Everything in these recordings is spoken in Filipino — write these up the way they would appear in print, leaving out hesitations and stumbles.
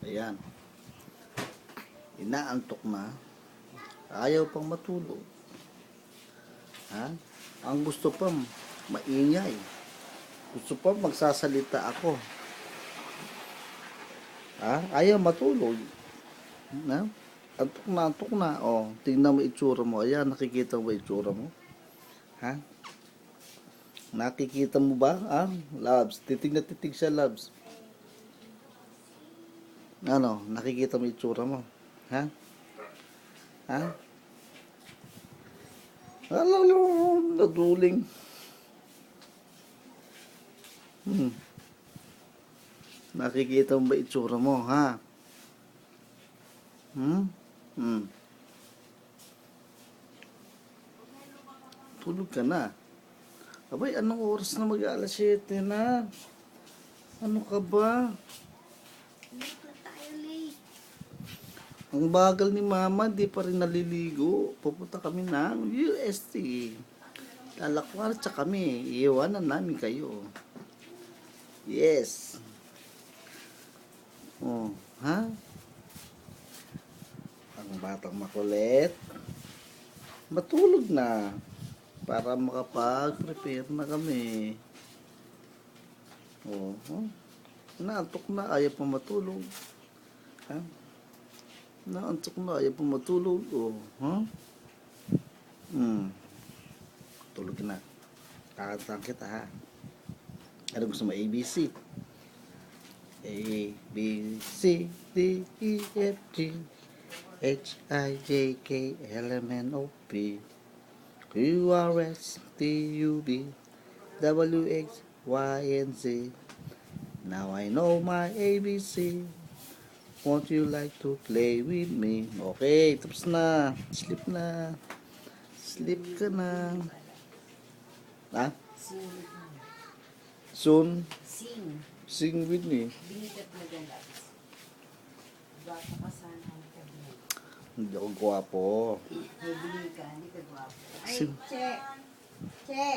Ayan. Inaantok na. Ayaw pang matulog. Ha? Ang gusto pa, maingay. Gusto pa magsasalita ako. Ha? Ayaw matulog. Na? Antok na. O, tingnan mo itsura mo. Ayan, nakikita mo itsura mo. Ha? Nakikita mo ba? Ha? Labs. Titig na titig siya, Labs. Ano? Nakikita mo itsura mo. Ha? Ha? Alam, naduling. Nakikita mo ba itsura mo, ha? Tulog ka na. Abay, anong oras na mag-alas 7 na? Ano ka ba? Ang bagal ni Mama, di pa rin naliligo. Pupunta kami ng UST. Lalakwartsa kami. Iiwanan namin kayo. Yes. Oh, ha? Ang batang makulit. Matulog na. Para makapag-prepare na kami. Oh, naantok na. Ayaw pa matulog. Ha? Naantok na. Ayaw pa matulog. Oh, ha? Tulog na. Kakantahan kita, ha? Ano gusto mo? ABC? A, B, C, D, E, F, G, H, I, J, K, L, M, N, O, P, Q, R, S, T, U, V, W, X, Y, and Z. Now I know my ABC. Won't you like to play with me? Okay, tapos na. Sleep na. Sleep ka na. Ha? Soon? Sing. Sing with me. Binigat na galas. Bata ka sana ang kabili. Hindi ako gwapo. Bibili ka, hindi ka gwapo. Ay, Sing. Che! Che!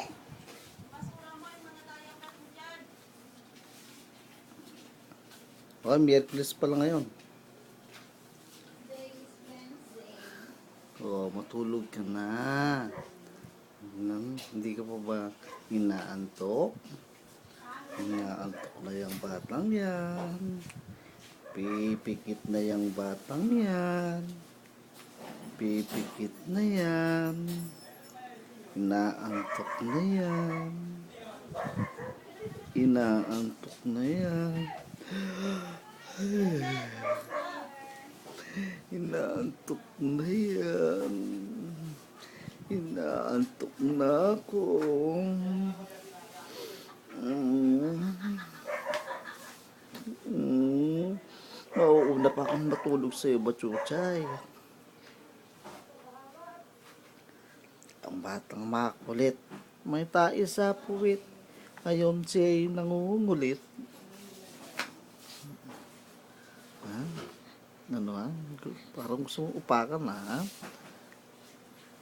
Oh, Miyerkules pa lang ngayon. Oh, matulog ka na. Hindi ka pa ba inaantok? Inaantok na yung batang yan. Pipikit na yung batang yan. Pipikit na yan. Inaantok na yan. Inaantok na yan. Inaantok na yan. Inaantok na ako. Mauuna pa akong matulog sa'yo, Bachuchay. Ang batang makulit. May tayo sa puwit. Ngayon siya'y nangungulit. Ha? Ano ha? Parang gusto mong upakan ha?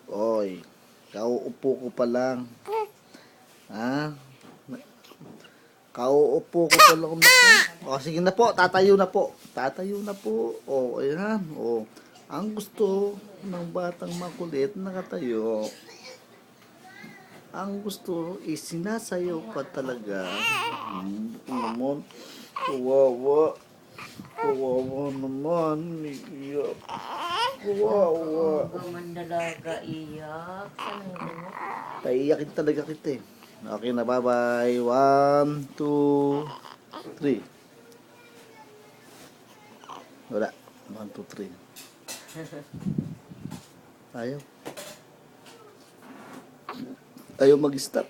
Oy, kauupo ko pa lang. Ha? Kauupo ko pa lang na po. O, sige na po, tatayo na po. Tatayo na po. O, ayan. O, ang gusto ng batang makulit nakatayo. Ang gusto is sinasayaw pa talaga. Naman, kawawa. Kawawa naman. Iiyak. Kawawa. Ang mandalaga iyak. Saan mo? Paiyakin talaga kita eh. Okay na, bye-bye. 1, 2, 3. Wala. 1, 2, 3. Ayaw. Ayaw mag-stop.